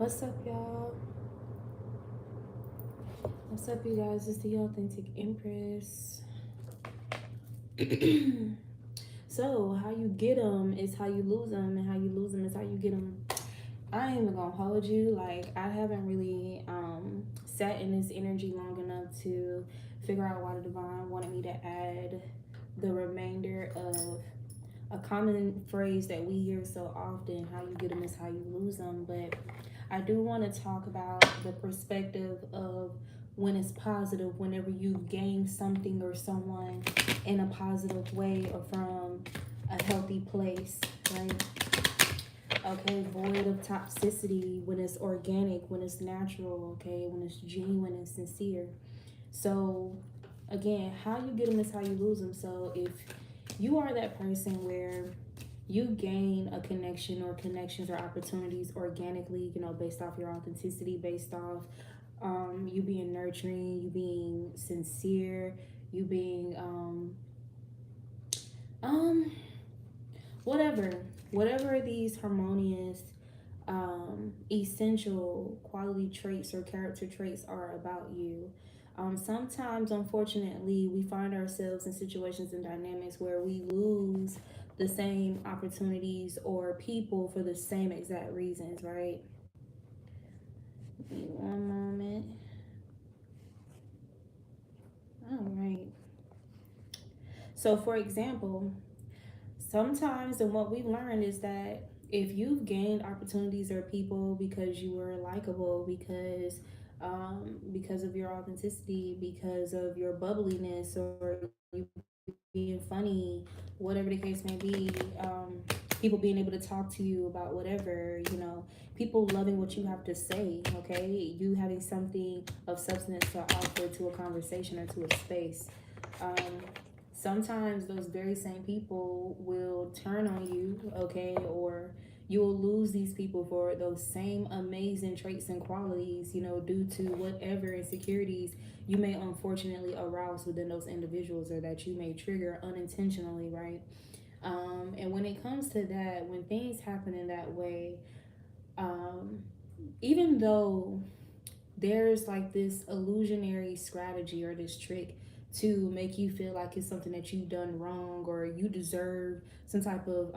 What's up, y'all? What's up, you guys? It's the Authentic Empress. So, how you get them is how you lose them, and how you lose them is how you get them. I ain't even gonna hold you. Like, I haven't really sat in this energy long enough to figure out why the divine wanted me to add the remainder of a common phrase that we hear so often: how you get them is how you lose them. But I do want to talk about the perspective of when it's positive, whenever you gain something or someone in a positive way or from a healthy place, right? Okay, void of toxicity, when it's organic, when it's natural, okay, when it's genuine and sincere. So, again, how you get them is how you lose them. So, if you are that person where you gain a connection or connections or opportunities organically, based off your authenticity, based off you being nurturing, you being sincere, you being um whatever, whatever these harmonious essential quality traits or character traits are about you. Sometimes, unfortunately, we find ourselves in situations and dynamics where we lose the same opportunities or people for the same exact reasons, right? Give me one moment. All right. So, for example, sometimes, and what we've learned is that if you've gained opportunities or people because you were likable, because of your authenticity, because of your bubbliness, or you being funny, whatever the case may be, people being able to talk to you about whatever, people loving what you have to say, okay, you having something of substance to offer to a conversation or to a space. Um, Sometimes those very same people will turn on you, okay, or you'll lose these people for those same amazing traits and qualities, due to whatever insecurities you may unfortunately arouse within those individuals or that you may trigger unintentionally, right? And when it comes to that, when things happen in that way, um, even though there's like this illusionary strategy or this trick to make you feel like it's something that you've done wrong or you deserve some type of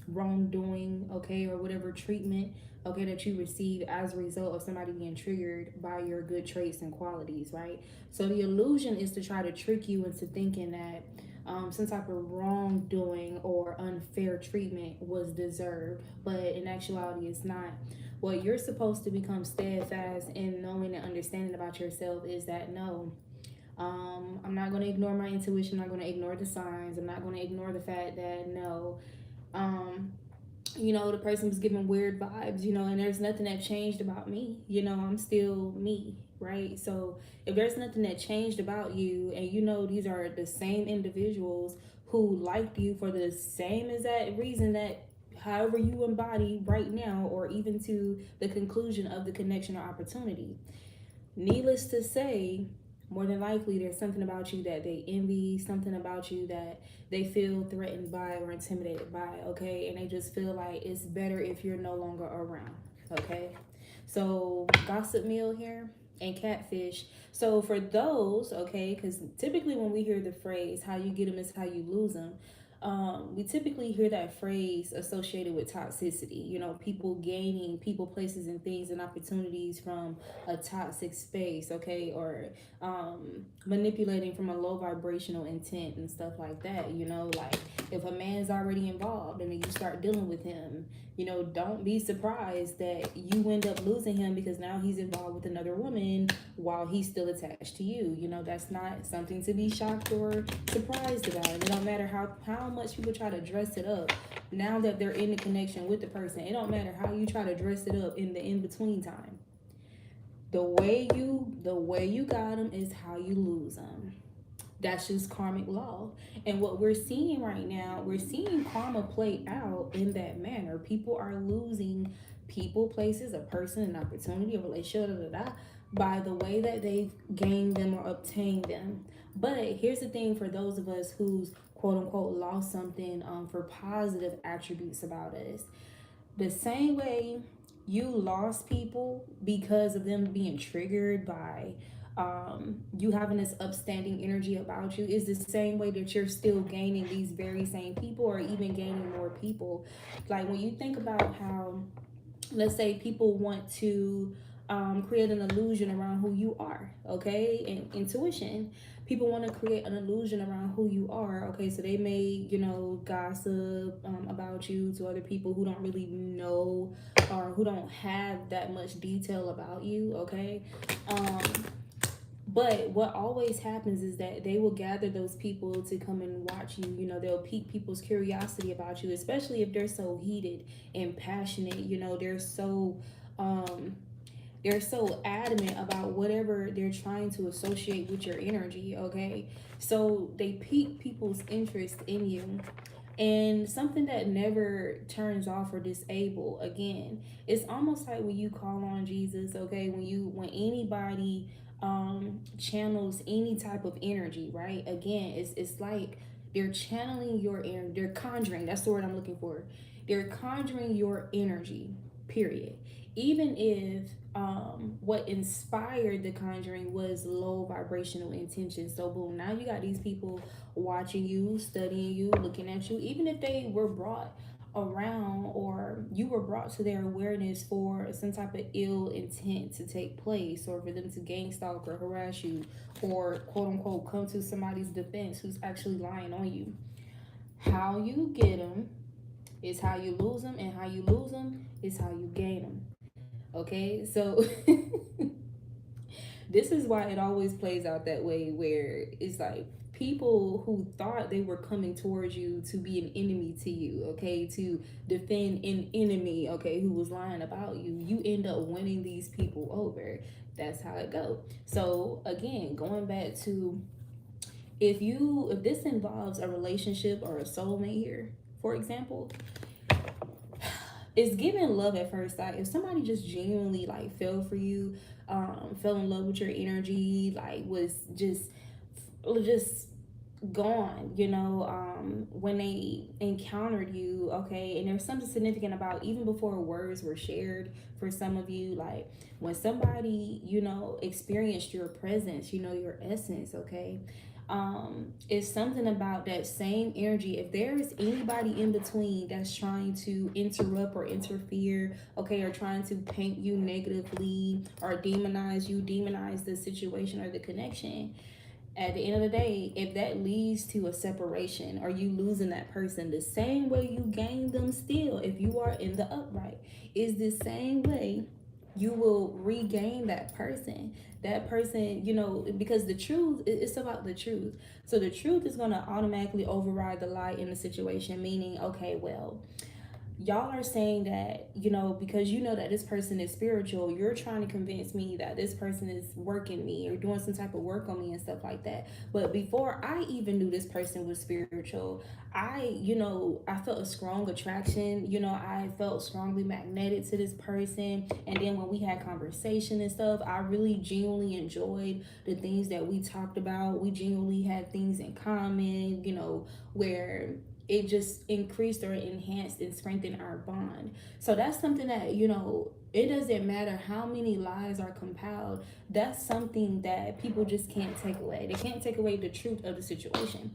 wrongdoing, okay, or whatever treatment, okay, that you receive as a result of somebody being triggered by your good traits and qualities, right? So the illusion is to try to trick you into thinking that some type of wrongdoing or unfair treatment was deserved, but in actuality, it's not. What you're supposed to become steadfast in knowing and understanding about yourself is that no, I'm not going to ignore my intuition. I'm not going to ignore the signs. I'm not going to ignore the fact that no, um, the person was giving weird vibes, and there's nothing that changed about me. I'm still me, right? So if there's nothing that changed about you, and these are the same individuals who liked you for the same exact reason that however you embody right now, or even to the conclusion of the connection or opportunity. Needless to say, more than likely there's something about you that they envy, something about you that they feel threatened by or intimidated by, okay? And they just feel like it's better if you're no longer around, okay? So, gossip meal here and catfish. So, for those, okay, because typically when we hear the phrase, how you get them is how you lose them, we typically hear that phrase associated with toxicity, people gaining people, places, and things and opportunities from a toxic space, okay, or manipulating from a low vibrational intent and stuff like that, like if a man's already involved and then you start dealing with him, don't be surprised that you end up losing him because now he's involved with another woman while he's still attached to you. That's not something to be shocked or surprised about. And it don't matter how much people try to dress it up. Now that they're in the connection with the person, it don't matter how you try to dress it up in the in between time. The way you got them is how you lose them. That's just karmic law. And what we're seeing right now, we're seeing karma play out in that manner. People are losing people, places, a person, an opportunity, a relationship, by the way that they've gained them or obtained them. But here's the thing: for those of us who's quote unquote lost something for positive attributes about us, the same way you lost people because of them being triggered by you having this upstanding energy about you, is the same way that you're still gaining these very same people or even gaining more people. Like when you think about how, let's say, people want to create an illusion around who you are, okay, and intuition, people want to create an illusion around who you are, okay, so they may, gossip about you to other people who don't really know or who don't have that much detail about you, okay. um, but what always happens is that they will gather those people to come and watch you. They'll pique people's curiosity about you, especially if they're so heated and passionate. Um, they're so adamant about whatever they're trying to associate with your energy, okay? So they pique people's interest in you. And something that never turns off or disable, again, it's almost like when you call on Jesus, okay? When anybody channels any type of energy, right? Again, it's like they're channeling your energy, they're conjuring, that's the word I'm looking for. They're conjuring your energy, period. Even if what inspired the conjuring was low vibrational intention. So boom, now you got these people watching you, studying you, looking at you, even if they were brought around or you were brought to their awareness for some type of ill intent to take place, or for them to gang stalk or harass you, or quote unquote come to somebody's defense who's actually lying on you. How you get them is how you lose them, and how you lose them is how you gain them. Okay, so this is why it always plays out that way, where it's like people who thought they were coming towards you to be an enemy to you, okay, to defend an enemy, okay, who was lying about you, you end up winning these people over. That's how it goes. So again, going back to, if this involves a relationship or a soulmate here, for example, it's giving love at first sight. If somebody just genuinely like fell for you, fell in love with your energy, like was just gone, when they encountered you, okay, and there's something significant about even before words were shared for some of you, like when somebody, experienced your presence, your essence, okay. It's something about that same energy. If there is anybody in between that's trying to interrupt or interfere, okay, or trying to paint you negatively or demonize the situation or the connection, at the end of the day, if that leads to a separation or you losing that person, the same way you gain them still, if you are in the upright, is the same way you will regain that person. That person, because the truth, it's about the truth. So the truth is going to automatically override the lie in the situation, meaning, okay, well, y'all are saying that, because that this person is spiritual, you're trying to convince me that this person is working me or doing some type of work on me and stuff like that. But before I even knew this person was spiritual, I felt a strong attraction, I felt strongly magnetic to this person. And then when we had conversation and stuff, I really genuinely enjoyed the things that we talked about. We genuinely had things in common, where it just increased or enhanced and strengthened our bond. So that's something that, it doesn't matter how many lies are compiled. That's something that people just can't take away. They can't take away the truth of the situation.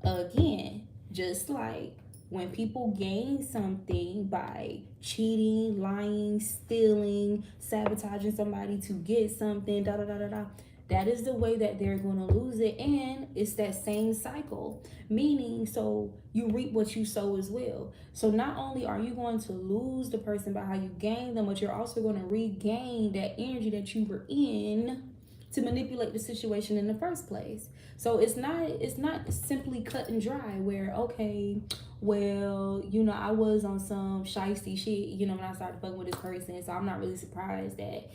Again, just like when people gain something by cheating, lying, stealing, sabotaging somebody to get something, da da da da da, that is the way that they're going to lose it. And it's that same cycle, meaning, so you reap what you sow as well. So not only are you going to lose the person by how you gain them, but you're also going to regain that energy that you were in to manipulate the situation in the first place. So it's not simply cut and dry where, okay, well, I was on some shiesty shit, when I started fucking with this person. So I'm not really surprised that,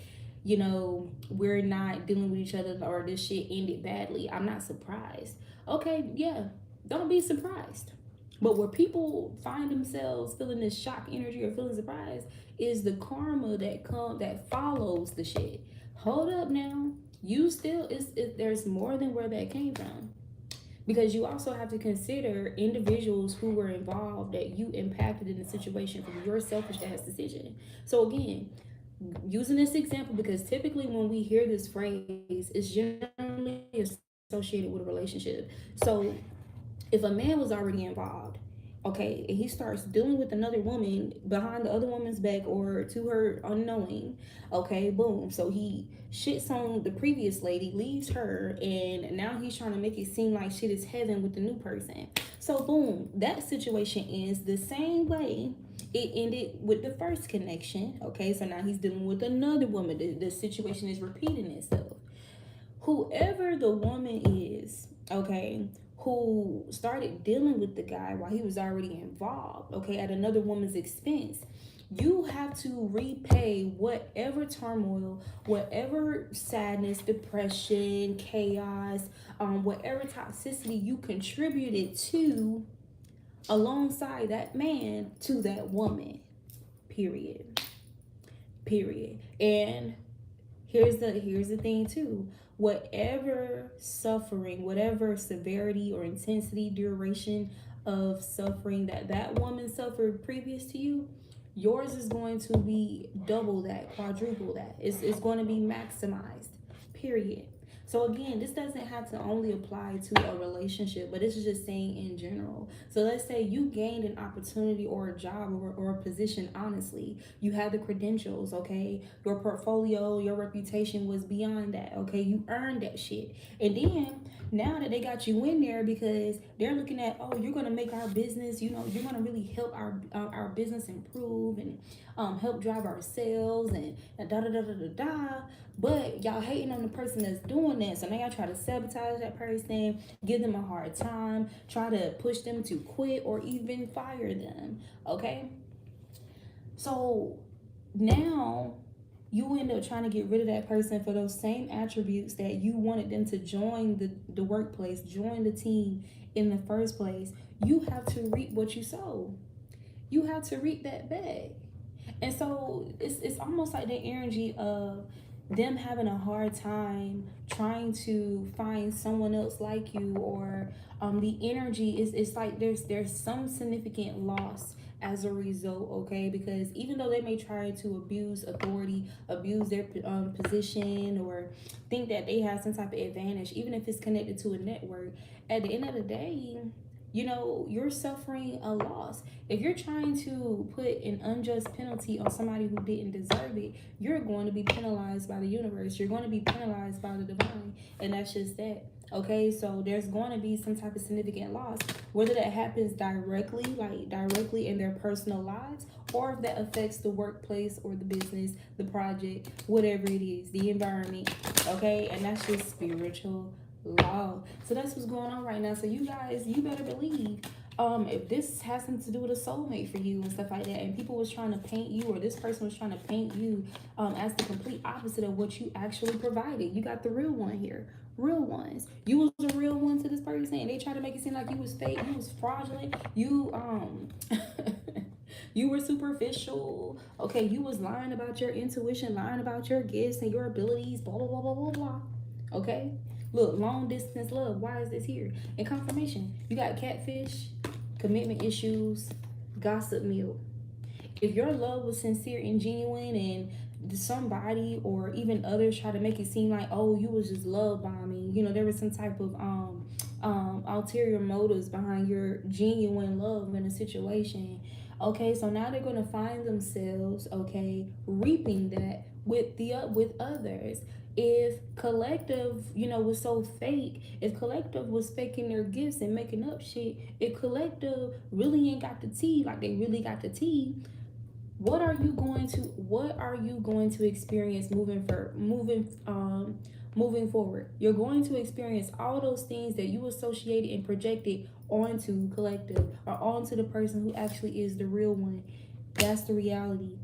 we're not dealing with each other or this shit ended badly. I'm not surprised. Okay, yeah, don't be surprised. But where people find themselves feeling this shock energy or feeling surprised is the karma that follows the shit. Hold up now. You still, there's more than where that came from. Because you also have to consider individuals who were involved that you impacted in the situation from your selfish ass decision. So again, using this example, because typically when we hear this phrase, it's generally associated with a relationship. So if a man was already involved, okay, and he starts dealing with another woman behind the other woman's back or to her unknowing, okay, boom. So he shits on the previous lady, leaves her, and now he's trying to make it seem like shit is heaven with the new person. So boom, that situation ends the same way it ended with the first connection. Okay, so now he's dealing with another woman. The situation is repeating itself. Whoever the woman is, okay, who started dealing with the guy while he was already involved, okay, at another woman's expense, you have to repay whatever turmoil, whatever sadness, depression, chaos, whatever toxicity you contributed to alongside that man to that woman. Period. Period. And here's the thing too. Whatever suffering, whatever severity or intensity, duration of suffering that that woman suffered previous to you, yours is going to be double that, quadruple that. It's going to be maximized. Period. So again, this doesn't have to only apply to a relationship, but this is just saying in general. So let's say you gained an opportunity or a job or a position honestly. You had the credentials, okay? Your portfolio, your reputation was beyond that, okay? You earned that shit. And then now that they got you in there because they're looking at, oh, you're gonna make our business, you're gonna really help our business improve and help drive our sales and da da da da da da. But y'all hating on the person that's doing that, so now y'all try to sabotage that person, give them a hard time, try to push them to quit or even fire them. Okay, so now you end up trying to get rid of that person for those same attributes that you wanted them to join the workplace, join the team in the first place. You have to reap what you sow. You have to reap that back. And so it's almost like the energy of them having a hard time trying to find someone else like you, or the energy is, it's like there's some significant loss as a result. Okay, because even though they may try to abuse authority, abuse their position, or think that they have some type of advantage, even if it's connected to a network, at the end of the day, you're suffering a loss. If you're trying to put an unjust penalty on somebody who didn't deserve it, you're going to be penalized by the universe. You're going to be penalized by the divine. And that's just that. Okay, so there's going to be some type of significant loss, whether that happens directly, like directly in their personal lives, or if that affects the workplace or the business, the project, whatever it is, the environment. Okay, and that's just spiritual law. So that's what's going on right now. So you guys, you better believe, if this has something to do with a soulmate for you and stuff like that, and people was trying to paint you, or this person was trying to paint you as the complete opposite of what you actually provided. You got the real one here. Real ones. You was a real one to this person, and they tried to make it seem like you was fake, you was fraudulent, you you were superficial. Okay, you was lying about your intuition, lying about your gifts and your abilities, blah blah blah blah blah blah. Okay? Look, long distance love. Why is this here? And confirmation. You got catfish, commitment issues, gossip meal. If your love was sincere and genuine, and somebody or even others try to make it seem like, oh, you was just love bombing, there was some type of ulterior motives behind your genuine love in a situation. Okay, so now they're gonna find themselves, okay, reaping that with others. If collective, was so fake, if collective was faking their gifts and making up shit, if collective really ain't got the tea like they really got the tea, what are you going to experience moving forward? You're going to experience all those things that you associated and projected onto collective, or onto the person who actually is the real one. That's the reality.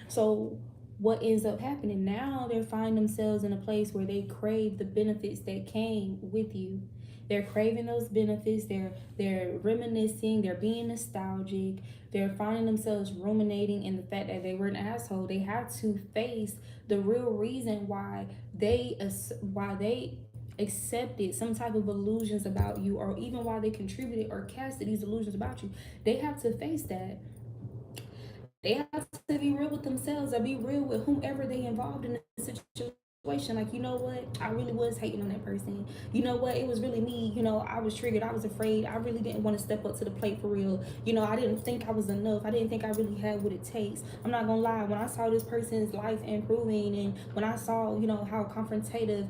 So what ends up happening now, they find themselves in a place where they crave the benefits that came with you. They're craving those benefits. They're reminiscing. They're being nostalgic. They're finding themselves ruminating in the fact that they were an asshole. They have to face the real reason why they accepted some type of illusions about you, or even while they contributed or casted these illusions about you, they have to face that. They have to be real with themselves, or be real with whomever they involved in the situation. Like, you know what? I really was hating on that person. You know what? It was really me. You know, I was triggered. I was afraid. I really didn't want to step up to the plate for real. You know, I didn't think I was enough. I didn't think I really had what it takes. I'm not gonna lie. When I saw this person's life improving, and when I saw, you know, how confrontative,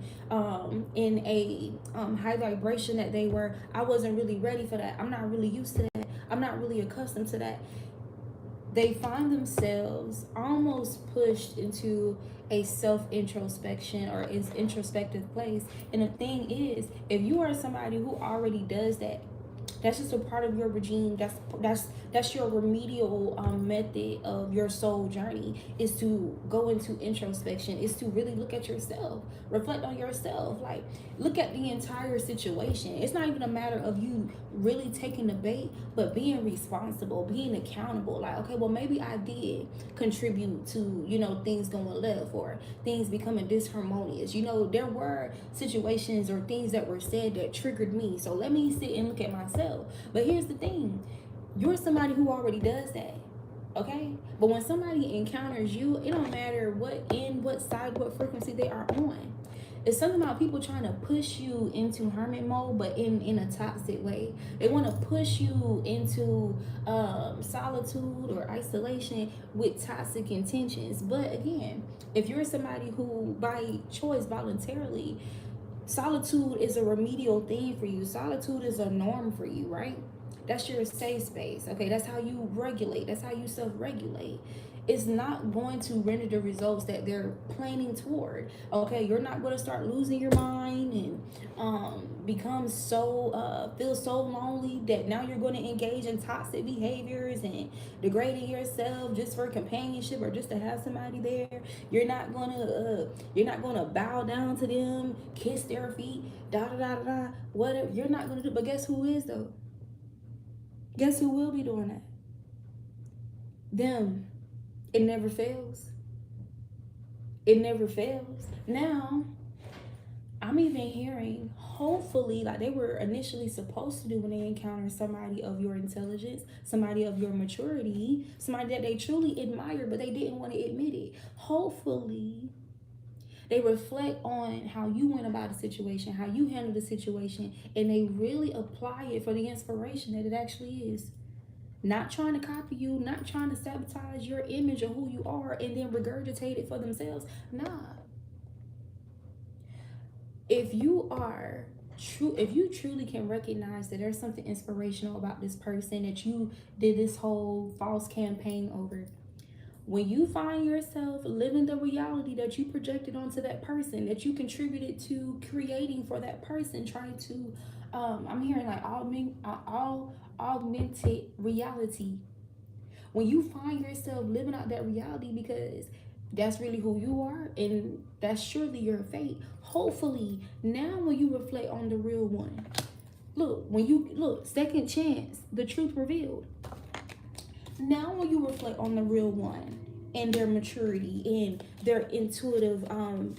in a high vibration that they were, I wasn't really ready for that. I'm not really used to that. I'm not really accustomed to that. They find themselves almost pushed into a self introspection or is introspective place. And the thing is, if you are somebody who already does that, that's just a part of your regime. That's your remedial method of your soul journey, is to go into introspection, is to really look at yourself, reflect on yourself, like look at the entire situation. It's not even a matter of you really taking the bait, but being responsible, being accountable. Like, okay, well, maybe I did contribute to, you know, things going left or things becoming disharmonious. You know, there were situations or things that were said that triggered me, so let me sit and look at myself. But here's the thing, you're somebody who already does that, okay? But when somebody encounters you, it don't matter what end, what side, what frequency they are on. It's something about people trying to push you into hermit mode, but in a toxic way. They want to push you into solitude or isolation with toxic intentions. But again, if you're somebody who by choice, voluntarily, solitude is a remedial thing for you. Solitude is a norm for you, right? That's your safe space. Okay, that's how you regulate. That's how you self-regulate. It's not going to render the results that they're planning toward. Okay, you're not going to start losing your mind and become so feel so lonely that now you're going to engage in toxic behaviors and degrading yourself just for companionship or just to have somebody there. You're not gonna bow down to them, kiss their feet, da da da da da. Whatever. You're not gonna do. But guess who is though? Guess who will be doing that? Them. It never fails. It never fails. Now, I'm even hearing, hopefully, like they were initially supposed to do when they encounter somebody of your intelligence, somebody of your maturity, somebody that they truly admire, but they didn't want to admit it. Hopefully, they reflect on how you went about the situation, how you handled the situation, and they really apply it for the inspiration that it actually is. Not trying to copy you, not trying to sabotage your image of who you are and then regurgitate it for themselves. Nah. If you are true, if you truly can recognize that there's something inspirational about this person that you did this whole false campaign over, when you find yourself living the reality that you projected onto that person, that you contributed to creating for that person, trying to, I'm hearing like all augmented reality. When you find yourself living out that reality, because that's really who you are and that's surely your fate. Hopefully, now when you reflect on the real one, when you look, second chance, the truth revealed. Now when you reflect on the real one and their maturity and their intuitive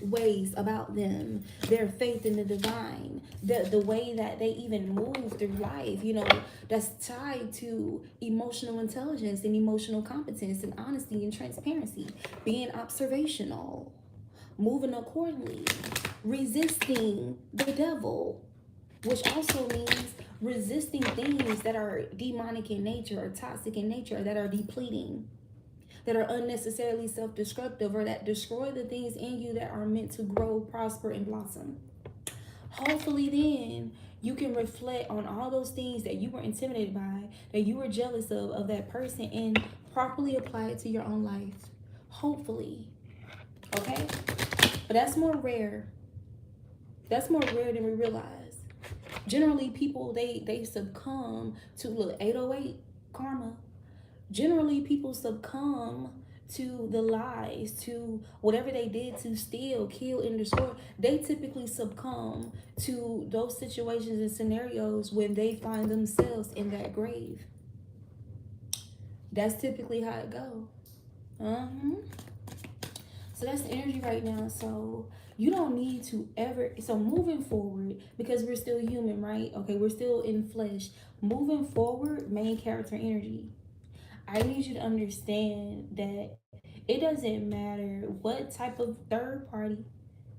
ways about them, their faith in the divine, the way that they even move through life, you know, that's tied to emotional intelligence and emotional competence and honesty and transparency, being observational, moving accordingly, resisting the devil, which also means resisting things that are demonic in nature or toxic in nature, that are depleting, that are unnecessarily self-destructive, or that destroy the things in you that are meant to grow, prosper, and blossom. Hopefully then you can reflect on all those things that you were intimidated by, that you were jealous of that person, and properly apply it to your own life. Hopefully. Okay? But that's more rare. That's more rare than we realize. Generally, people, they succumb to, look, 808 karma. Generally, people succumb to the lies, to whatever they did to steal, kill, and destroy. They typically succumb to those situations and scenarios when they find themselves in that grave. That's typically how it goes. So that's the energy right now. So you don't need to ever. So moving forward, because we're still human, right? Okay, we're still in flesh. Moving forward, main character energy. I need you to understand that it doesn't matter what type of third party,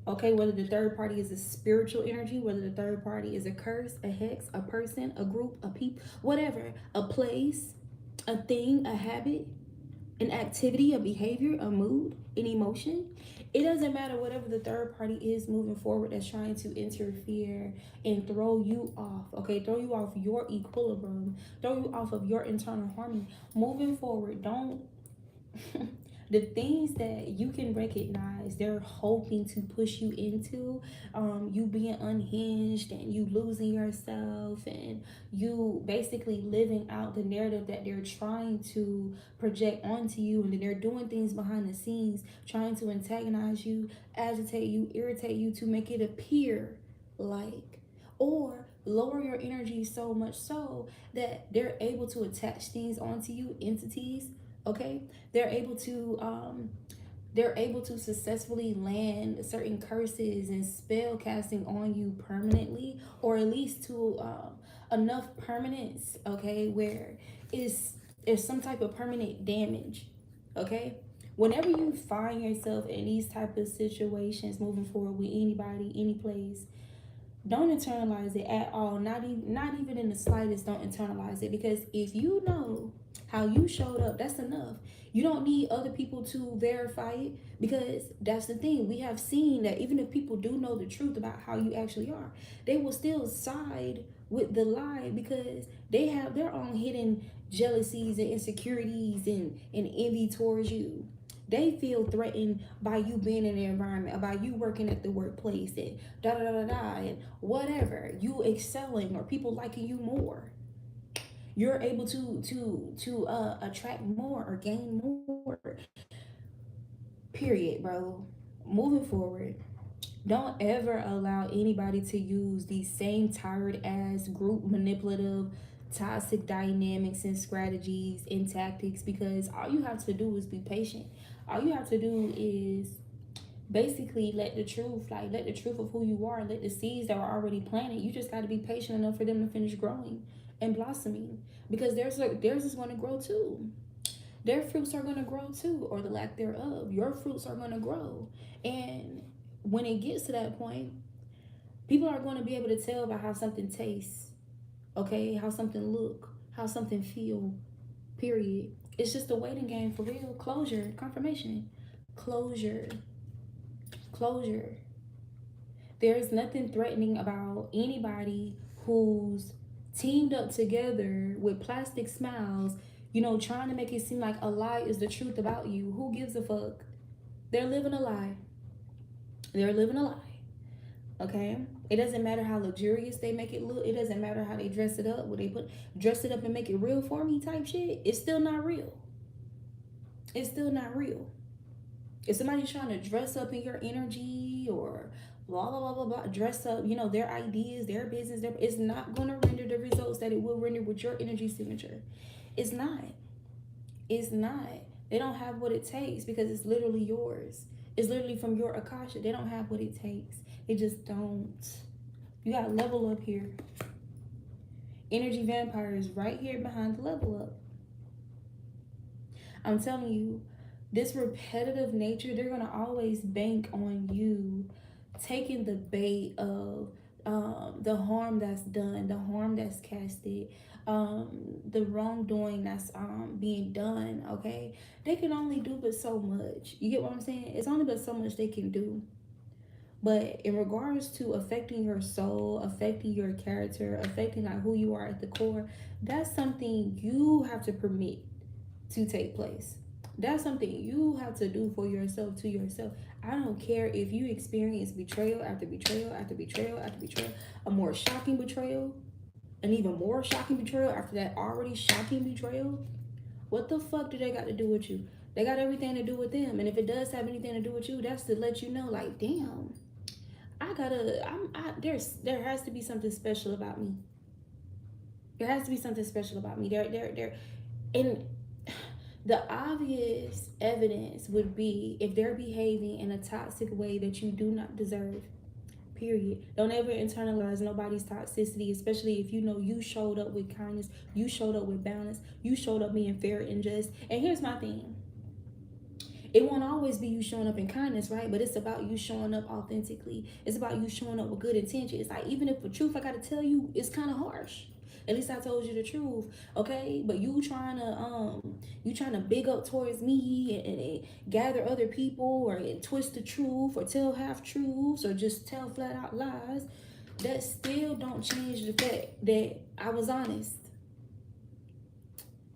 okay, whether the third party is a spiritual energy, whether the third party is a curse, a hex, a person, a group, a peep, whatever, a place, a thing, a habit, an activity, a behavior, a mood, an emotion. It doesn't matter whatever the third party is moving forward that's trying to interfere and throw you off, okay? Throw you off your equilibrium, throw you off of your internal harmony. Moving forward, don't the things that you can recognize they're hoping to push you into, you being unhinged and you losing yourself and you basically living out the narrative that they're trying to project onto you, and then they're doing things behind the scenes trying to antagonize you, agitate you, irritate you to make it appear like, or lower your energy so much so that they're able to attach things onto you, entities, okay? they're able to um they're able to successfully land certain curses and spell casting on you permanently, or at least to enough permanence, okay, where is there's some type of permanent damage, okay. Whenever you find yourself in these type of situations moving forward with anybody, any place, don't internalize it at all. Not even in the slightest. Don't internalize it, because if you know how you showed up, that's enough. You don't need other people to verify it, because that's the thing. We have seen that even if people do know the truth about how you actually are, they will still side with the lie, because they have their own hidden jealousies and insecurities and envy towards you. They feel threatened by you being in the environment, by you working at the workplace, and da da da da da, and whatever, you excelling or people liking you more. You're able to attract more or gain more. Period, bro. Moving forward, don't ever allow anybody to use these same tired ass group manipulative toxic dynamics and strategies and tactics, because all you have to do is be patient. All you have to do is basically let the truth of who you are, let the seeds that were already planted, you just got to be patient enough for them to finish growing and blossoming, because theirs is going to grow too. Their fruits are going to grow too, or the lack thereof. Your fruits are going to grow. And when it gets to that point, people are going to be able to tell by how something tastes, okay, how something look, how something feel, period. It's just a waiting game for real. Closure, confirmation, closure, closure. There's nothing threatening about anybody who's teamed up together with plastic smiles, trying to make it seem like a lie is the truth about you. Who gives a fuck? They're living a lie. They're living a lie. Okay? It doesn't matter how luxurious they make it look. It doesn't matter how they dress it up. When they dress it up and make it real for me type shit, it's still not real. It's still not real. If somebody's trying to dress up in your energy or blah blah blah blah blah, dress up, their ideas, their business, it's not gonna render the results that it will render with your energy signature. It's not. It's not. They don't have what it takes, because it's literally yours. It's literally from your Akasha. They don't have what it takes. They just don't. You got level up here. Energy vampires right here behind the level up. I'm telling you, this repetitive nature, they're gonna always bank on you taking the bait of the harm that's done, the harm that's casted, the wrongdoing that's being done. Okay, they can only do but so much. You get what I'm saying? It's only but so much they can do. But in regards to affecting your soul, affecting your character, affecting like who you are at the core, that's something you have to permit to take place. That's something you have to do for yourself, to yourself. I don't care if you experience betrayal after betrayal after betrayal after betrayal, a more shocking betrayal, an even more shocking betrayal after that already shocking betrayal. What the fuck do they got to do with you? They got everything to do with them. And if it does have anything to do with you, that's to let you know, like, damn, there has to be something special about me. There has to be something special about me. And The obvious evidence would be if they're behaving in a toxic way that you do not deserve. Period. Don't ever internalize nobody's toxicity, especially if you know you showed up with kindness, you showed up with balance, you showed up being fair and just. And here's my thing, it won't always be you showing up in kindness, right? But it's about you showing up authentically. It's about you showing up with good intentions. Like, even if the truth I gotta tell you is kind of harsh, at least I told you the truth, okay? But you trying to big up towards me and gather other people or twist the truth or tell half truths or just tell flat out lies. That still don't change the fact that I was honest.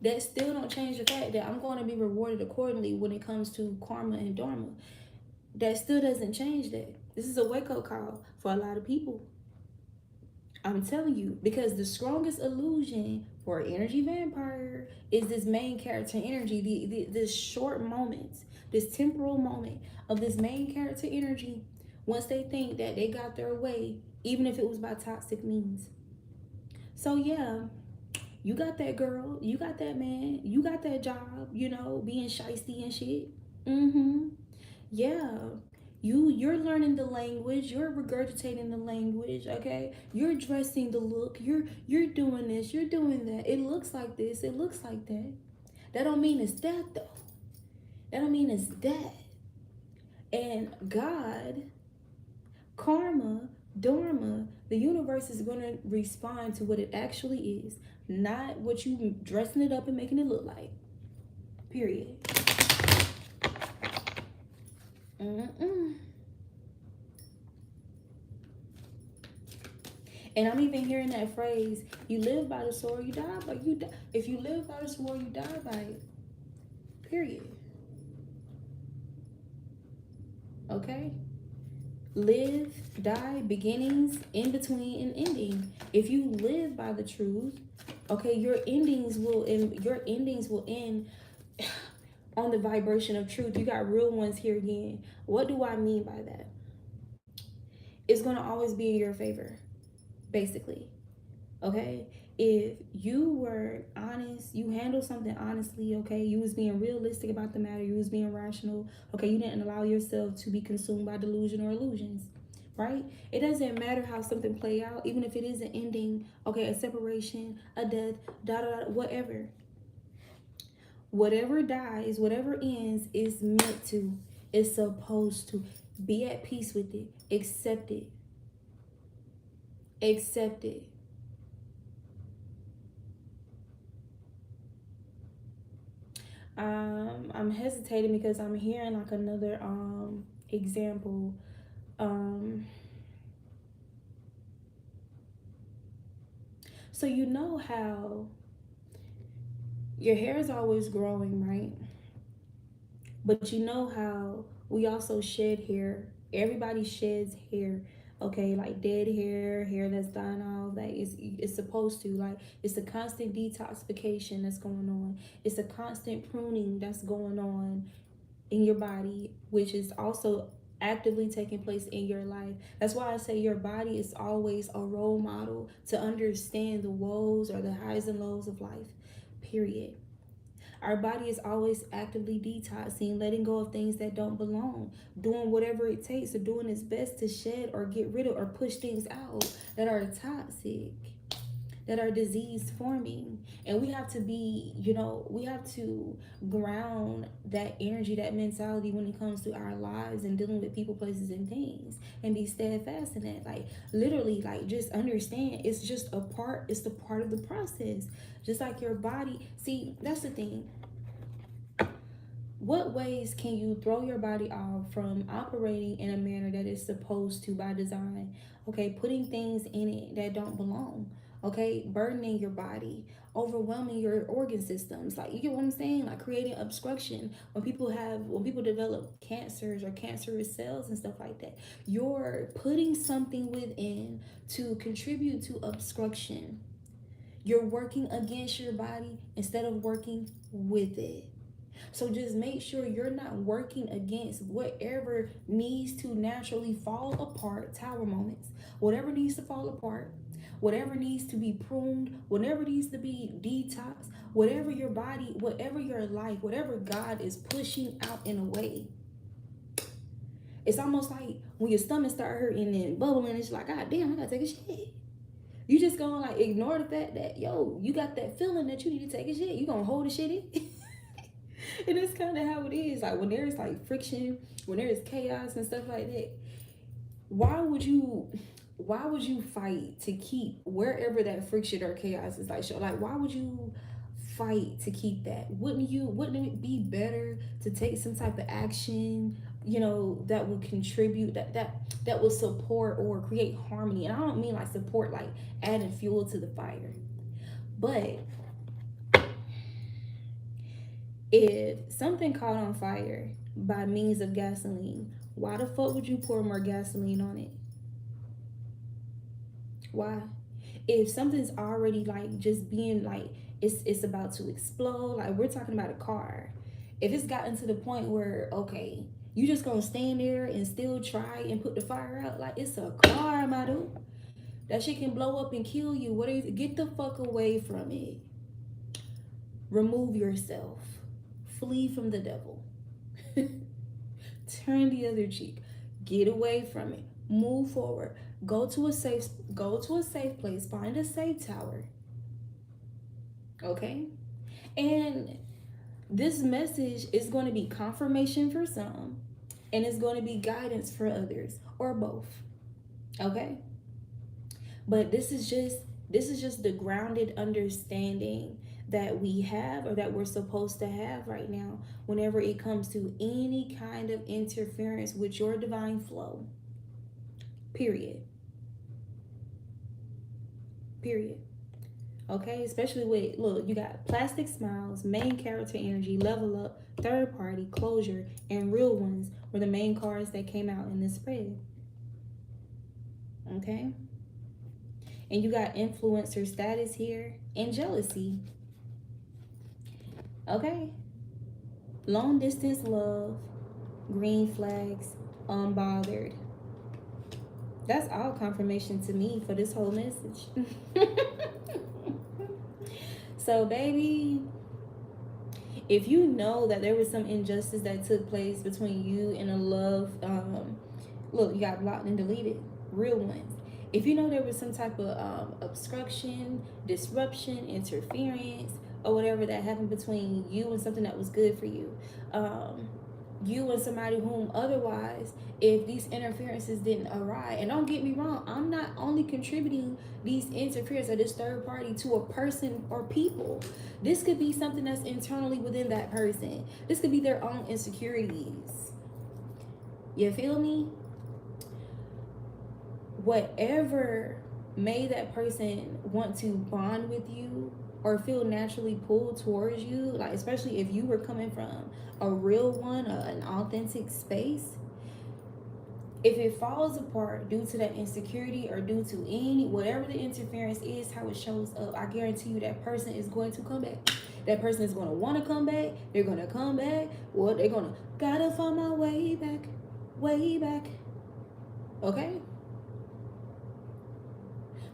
That still don't change the fact that I'm going to be rewarded accordingly when it comes to karma and dharma. That still doesn't change that. This is a wake-up call for a lot of people. I'm telling you, because the strongest illusion for an energy vampire is this main character energy, this short moment, this temporal moment of this main character energy. Once they think that they got their way, even if it was by toxic means. So yeah, you got that girl, you got that man, you got that job, being shisty and shit. Mm-hmm. Yeah. You're learning the language, you're regurgitating the language, okay? You're dressing the look, you're doing this, you're doing that. It looks like this, it looks like that. That don't mean it's that though. That don't mean it's that. And God, karma, dharma, the universe is going to respond to what it actually is, not what you dressing it up and making it look like. Period. Mm-mm. And I'm even hearing that phrase, you live by the sword, you die by you die. If you live by the sword, you die by it. Period. Okay? Live, die, beginnings, in between, and ending. If you live by the truth, okay, your endings will end on the vibration of truth. You got real ones here again. What do I mean by that? It's gonna always be in your favor, basically. Okay, if you were honest, you handled something honestly, okay, you was being realistic about the matter, you was being rational, okay, you didn't allow yourself to be consumed by delusion or illusions, right? It doesn't matter how something play out, even if it is an ending, okay, a separation, a death, whatever. Whatever dies, whatever ends is meant to, is supposed to. Be at peace with it. Accept it. Accept it. I'm hesitating because I'm hearing like another example. Um so you know how your hair is always growing, right? But you know how we also shed hair. Everybody sheds hair. Okay, like dead hair, hair that's dying off, like it's supposed to. Like, it's a constant detoxification that's going on. It's a constant pruning that's going on in your body, which is also actively taking place in your life. That's why I say your body is always a role model to understand the woes or the highs and lows of life. Period. Our body is always actively detoxing, letting go of things that don't belong, doing whatever it takes, or doing its best to shed or get rid of or push things out that are toxic, that are disease forming. And we have to be, we have to ground that energy, that mentality when it comes to our lives and dealing with people, places, and things, and be steadfast in that. Like, literally, like, just understand it's just it's the part of the process. Just like your body. See, that's the thing. What ways can you throw your body off from operating in a manner that is supposed to by design? Okay, putting things in it that don't belong. Okay, burdening your body, overwhelming your organ systems. Like, you get what I'm saying? Like, creating obstruction. When people develop cancers or cancerous cells and stuff like that, you're putting something within to contribute to obstruction. You're working against your body instead of working with it. So just make sure you're not working against whatever needs to naturally fall apart, tower moments, whatever needs to fall apart, whatever needs to be pruned, whatever needs to be detox, whatever your body, whatever your life, whatever God is pushing out in a way. It's almost like when your stomach start hurting and bubbling, it's like, God damn, I gotta take a shit. You just gonna like ignore the fact that, yo, you got that feeling that you need to take a shit. You gonna hold the shit in. And it's kind of how it is. Like when there's like friction, when there's chaos and stuff like that, why would you fight to keep wherever that friction or chaos is like show? Like why would you fight to keep that? Wouldn't it be better to take some type of action, that will contribute, that will support or create harmony? And I don't mean like support like adding fuel to the fire, but if something caught on fire by means of gasoline, why the fuck would you pour more gasoline on it? Why? If something's already like just being like it's about to explode, like we're talking about a car. If it's gotten to the point where, okay, you just gonna stand there and still try and put the fire out, like it's a car, my dude. That shit can blow up and kill you. What are you? Get the fuck away from it. Remove yourself. Flee from the devil. Turn the other cheek. Get away from it. Move forward. Go to a safe place. Find a safe tower. Okay? And this message is going to be confirmation for some, and it's going to be guidance for others, or both. Okay? But this is just the grounded understanding that we have, or that we're supposed to have right now, whenever it comes to any kind of interference with your divine flow. Period. Okay, especially with, look, you got plastic smiles, main character energy, level up, third party, closure, and real ones were the main cards that came out in this spread. Okay, and you got influencer status here and jealousy. Okay, long distance love, green flags, unbothered. That's all confirmation to me for this whole message. So, baby, if you know that there was some injustice that took place between you and a love, look, you got blocked and deleted, real ones. If you know there was some type of obstruction, disruption, interference, or whatever that happened between you and something that was good for you, you and somebody whom otherwise, if these interferences didn't arise, and don't get me wrong, I'm not only contributing these interference or this third party to a person or people. This could be something that's internally within that person. This could be their own insecurities. You feel me? Whatever made that person want to bond with you or feel naturally pulled towards you, like especially if you were coming from a real one, an authentic space, if it falls apart due to that insecurity or due to any, whatever the interference is, how it shows up, I guarantee you that person is going to come back. That person is going to want to come back. They're going to come back. Well, they're going to, gotta find my way back, way back. Okay?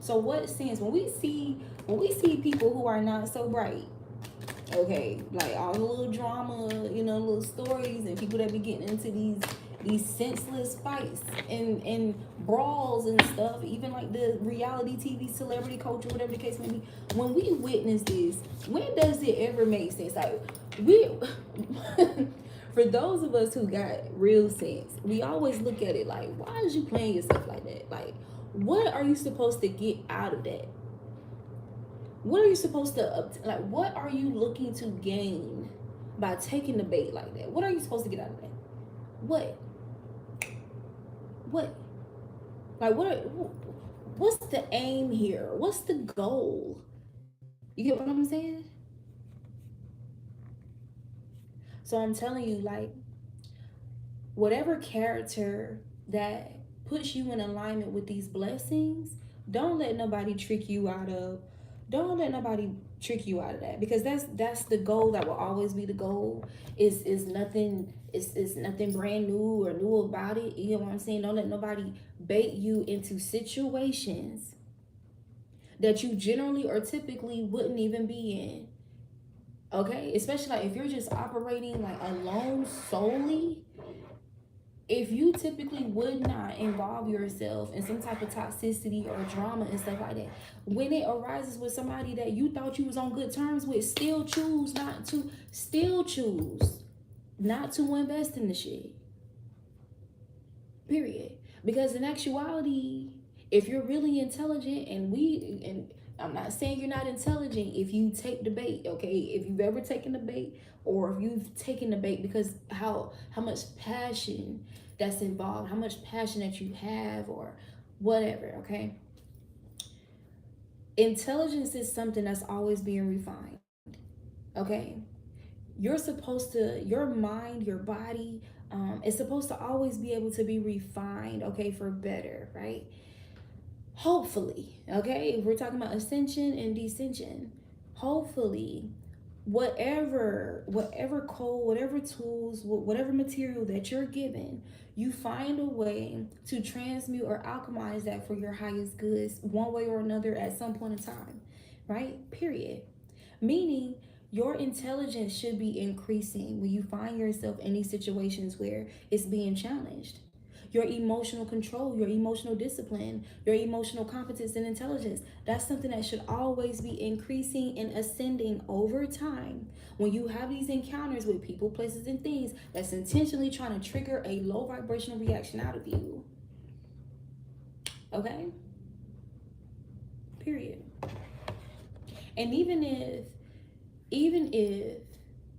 So what sense, when we see people who are not so bright, okay, like all the little drama, little stories, and people that be getting into these senseless fights and brawls and stuff, even like the reality TV celebrity culture, whatever the case may be, when we witness this, when does it ever make sense? Like we for those of us who got real sense, we always look at it like, why is you playing yourself like that? Like, what are you supposed to get out of that? What are you supposed to, like, what are you looking to gain by taking the bait like that? What are you supposed to get out of that? What? Like, what's the aim here? What's the goal? You get what I'm saying? So I'm telling you, like, whatever character that puts you in alignment with these blessings, don't let nobody trick you out of. Don't let nobody trick you out of that, because that's the goal. That will always be the goal. Is nothing, is nothing brand new or new about it. You know what I'm saying? Don't let nobody bait you into situations that you generally or typically wouldn't even be in. Okay, especially like if you're just operating like alone solely, if you typically would not involve yourself in some type of toxicity or drama and stuff like that, when it arises with somebody that you thought you was on good terms with, still choose not to invest in the shit. Period. Because in actuality, if you're really intelligent, and I'm not saying you're not intelligent if you take the bait, okay? If you've ever taken the bait, or if you've taken the bait because how much passion that's involved, how much passion that you have, or whatever, okay? Intelligence is something that's always being refined, okay? Your mind, your body, is supposed to always be able to be refined, okay, for better, right? Hopefully, okay, if we're talking about ascension and descension, hopefully, whatever code, whatever tools, whatever material that you're given, you find a way to transmute or alchemize that for your highest goods, one way or another, at some point in time, right? Period. Meaning, your intelligence should be increasing when you find yourself in these situations where it's being challenged. Your emotional control, your emotional discipline, your emotional competence and intelligence, that's something that should always be increasing and ascending over time. When you have these encounters with people, places, and things that's intentionally trying to trigger a low vibrational reaction out of you. Okay? Period. And even if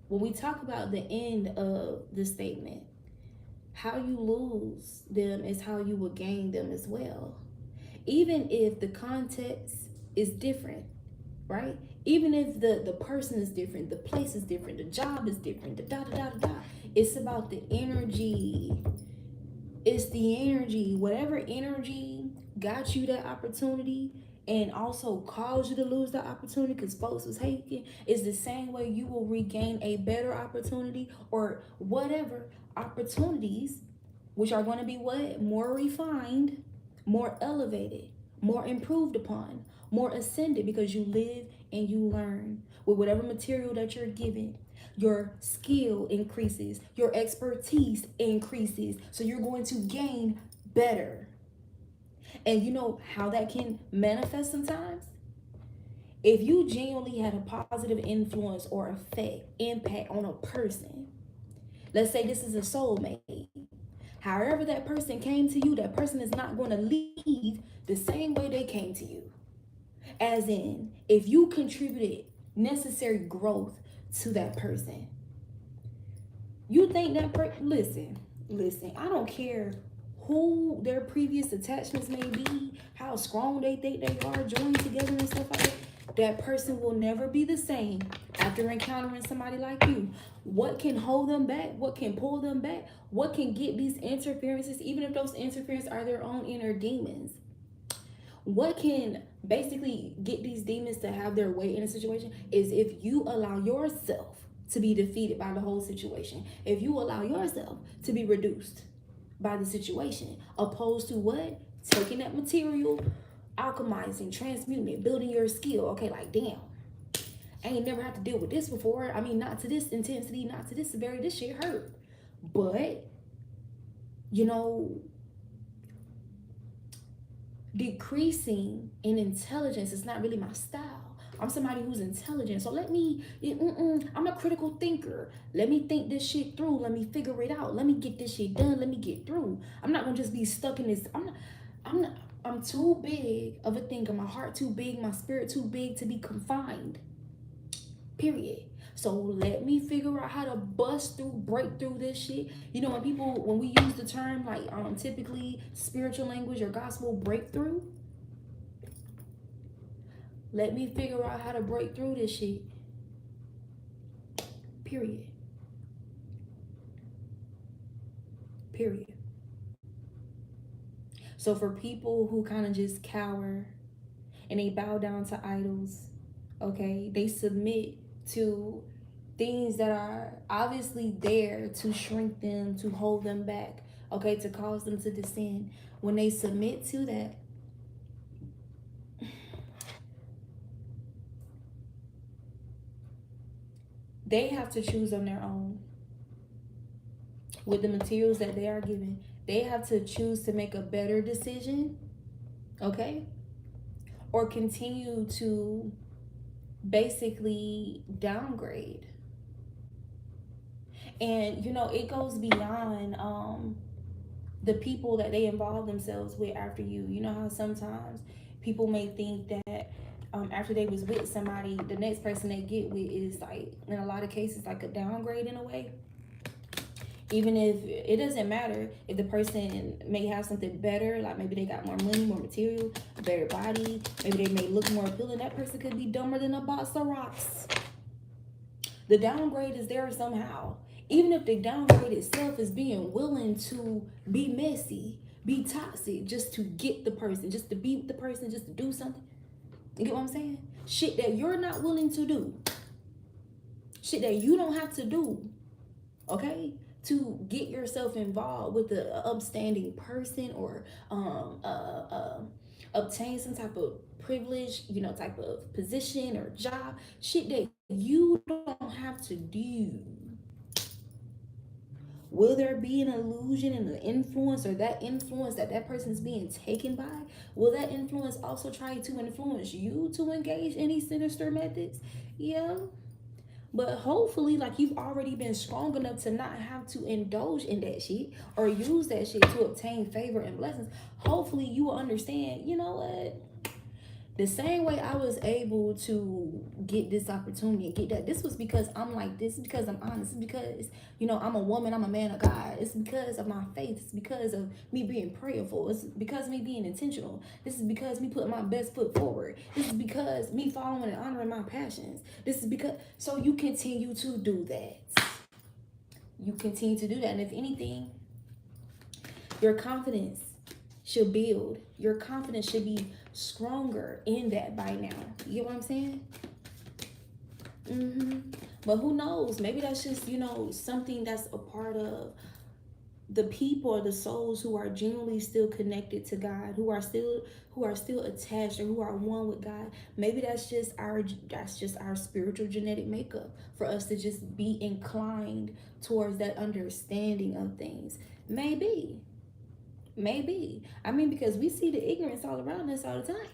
when we talk about the end of the statement, how you lose them is how you will gain them as well. Even if the context is different, right? Even if the person is different, the place is different, the job is different, the da da da da da. It's about the energy. It's the energy. Whatever energy got you that opportunity and also caused you to lose that opportunity because folks was hating, is the same way you will regain a better opportunity or whatever opportunities, which are going to be what? More refined, more elevated, more improved upon, more ascended, because you live and you learn with whatever material that you're given. Your skill increases, your expertise increases, so you're going to gain better. And you know how that can manifest sometimes? If you genuinely had a positive influence or effect, impact on a person, let's say this is a soulmate. However that person came to you, that person is not going to leave the same way they came to you. As in, if you contributed necessary growth to that person, you think that listen, I don't care who their previous attachments may be, how strong they think they are joined together and stuff like that. That person will never be the same after encountering somebody like you. What can hold them back? What can pull them back? What can get these interferences, even if those interferences are their own inner demons? What can basically get these demons to have their way in a situation is if you allow yourself to be defeated by the whole situation. If you allow yourself to be reduced by the situation, opposed to what? Taking that material, alchemizing, transmuting it, building your skill. Okay, like damn, I ain't never had to deal with this before. I mean, not to this intensity, not to this severity. This shit hurt. But, you know, decreasing in intelligence is not really my style. I'm somebody who's intelligent. So I'm a critical thinker. Let me think this shit through. Let me figure it out. Let me get this shit done. Let me get through. I'm not gonna just be stuck in this. I'm too big of a thinker. My heart too big, my spirit too big to be confined. Period. So let me figure out how to bust through, break through this shit. You know, when we use the term like typically spiritual language or gospel breakthrough, let me figure out how to break through this shit. Period. Period. So for people who kind of just cower and they bow down to idols, Okay, they submit to things that are obviously there to shrink them, to hold them back, okay, to cause them to descend. When they submit to that, they have to choose on their own with the materials that they are given. They have to choose to make a better decision, okay, or continue to basically downgrade. And you know, it goes beyond the people that they involve themselves with after you. You know how sometimes people may think that after they was with somebody, the next person they get with is like, in a lot of cases, like a downgrade in a way. Even if it doesn't matter if the person may have something better, like maybe they got more money, more material, a better body, maybe they may look more appealing, that person could be dumber than a box of rocks. The downgrade is there somehow. Even if the downgrade itself is being willing to be messy, be toxic, just to get the person, just to be with the person, just to do something. You get what I'm saying? Shit that you're not willing to do. Shit that you don't have to do. Okay? To get yourself involved with the upstanding person, or obtain some type of privilege, you know, type of position or job. Shit that you don't have to do. Will there be an illusion and an influence, or that influence that that person is being taken by? Will that influence also try to influence you to engage in these sinister methods? Yeah. But hopefully, like, you've already been strong enough to not have to indulge in that shit or use that shit to obtain favor and blessings. Hopefully, you will understand, you know what? The same way I was able to get this opportunity and get that, this was because I'm like this. It's because I'm honest. It's because, you know, I'm a woman, I'm a man of God. It's because of my faith. It's because of me being prayerful. It's because of me being intentional. This is because me putting my best foot forward. This is because me following and honoring my passions. This is because, so you continue to do that. You continue to do that. And if anything, your confidence should build. Your confidence should be stronger in that by now. You get what I'm saying? But who knows? Maybe that's just, you know, something that's a part of the people or the souls who are genuinely still connected to God, who are still attached, or who are one with God. Maybe that's just our spiritual genetic makeup, for us to just be inclined towards that understanding of things. Maybe. I mean, because we see the ignorance all around us all the time.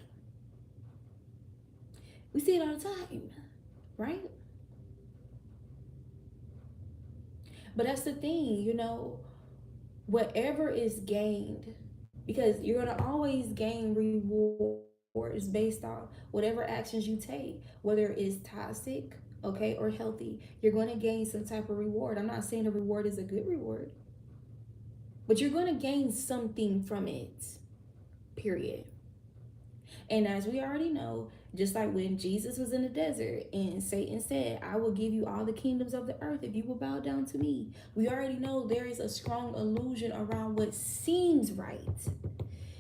We see it all the time, right? But that's the thing, you know, whatever is gained, because you're going to always gain rewards based on whatever actions you take, whether it's toxic, okay, or healthy. You're going to gain some type of reward. I'm not saying the reward is a good reward, but you're going to gain something from it, period. And as we already know, just like when Jesus was in the desert and Satan said, I will give you all the kingdoms of the earth if you will bow down to me. We already know there is a strong illusion around what seems right.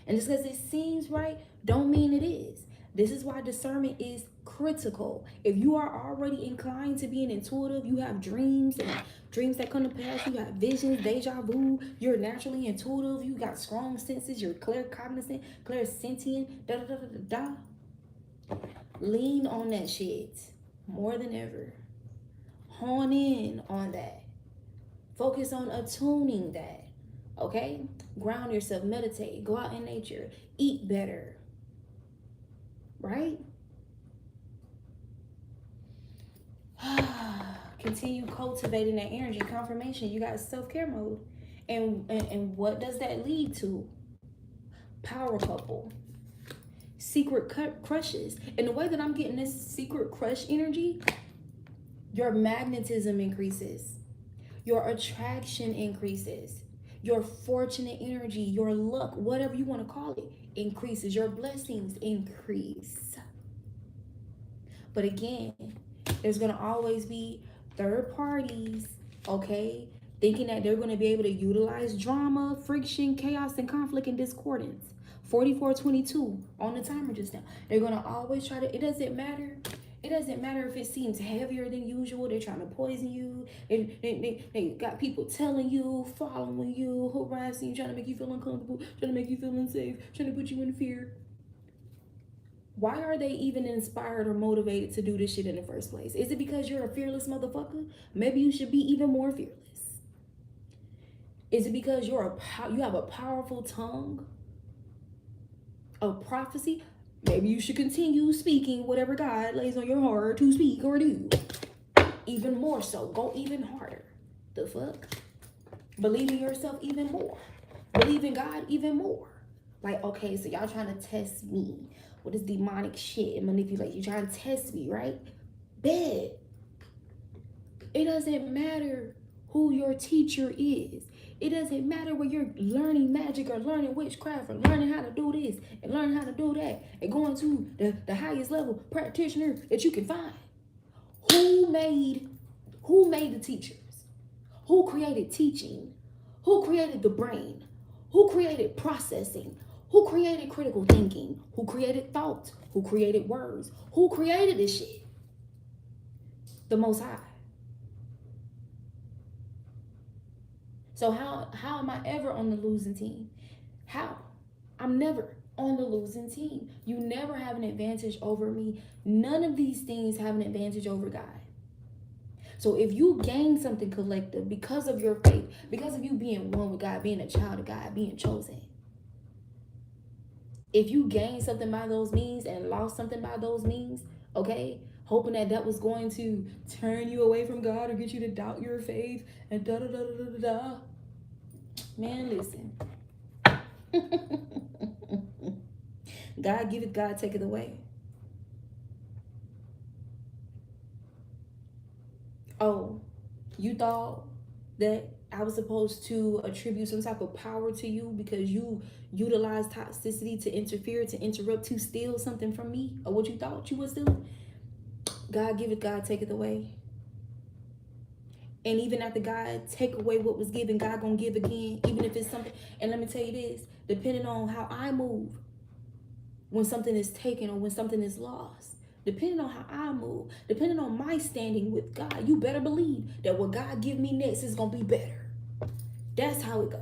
And just because it seems right, don't mean it is. This is why discernment is critical. If you are already inclined to being intuitive, you have dreams and dreams that come to pass, you got visions, deja vu, you're naturally intuitive, you got strong senses, you're claircognizant, clairsentient, da da da da da. Lean on that shit more than ever. Hone in on that. Focus on attuning that. Okay? Ground yourself, meditate, go out in nature, eat better. Right? Continue cultivating that energy. Confirmation, you got self-care mode. And what does that lead to? Power couple. Secret crushes. And the way that I'm getting this secret crush energy, your magnetism increases. Your attraction increases. Your fortunate energy, your luck, whatever you want to call it, increases. Your blessings increase. But again, there's going to always be third parties, okay, thinking that they're going to be able to utilize drama, friction, chaos, and conflict and discordance. 4422 on the timer just now. They're going to always try to, it doesn't matter It doesn't matter if it seems heavier than usual. They're trying to poison you. They got people telling you, following you, harassing you, trying to make you feel uncomfortable, trying to make you feel unsafe, trying to put you in fear. Why are they even inspired or motivated to do this shit in the first place? Is it because you're a fearless motherfucker? Maybe you should be even more fearless. Is it because you have a powerful tongue of prophecy? Maybe you should continue speaking whatever God lays on your heart to speak or do. Even more so. Go even harder. The fuck? Believe in yourself even more. Believe in God even more. Like, okay, so y'all trying to test me with this demonic shit and manipulate. You trying to test me, right? Bad. It doesn't matter who your teacher is. It doesn't matter where you're learning magic or learning witchcraft or learning how to do this and learning how to do that and going to the highest level practitioner that you can find. Who made the teachers? Who created teaching? Who created the brain? Who created processing? Who created critical thinking? Who created thought? Who created words? Who created this shit? The Most High. So how am I ever on the losing team? How? I'm never on the losing team. You never have an advantage over me. None of these things have an advantage over God. So if you gain something collective because of your faith, because of you being one with God, being a child of God, being chosen, if you gain something by those means and lost something by those means, okay, hoping that was going to turn you away from God or get you to doubt your faith and da da da da da da. Man, listen. God giveth, God taketh away. Oh, you thought that I was supposed to attribute some type of power to you because you utilized toxicity to interfere, to interrupt, to steal something from me, or what you thought you was doing? God giveth, God taketh away. And even after God take away what was given, God gonna give again, even if it's something. And let me tell you this, depending on how I move when something is taken or when something is lost, depending on how I move, depending on my standing with God, you better believe that what God give me next is gonna be better. That's how it goes.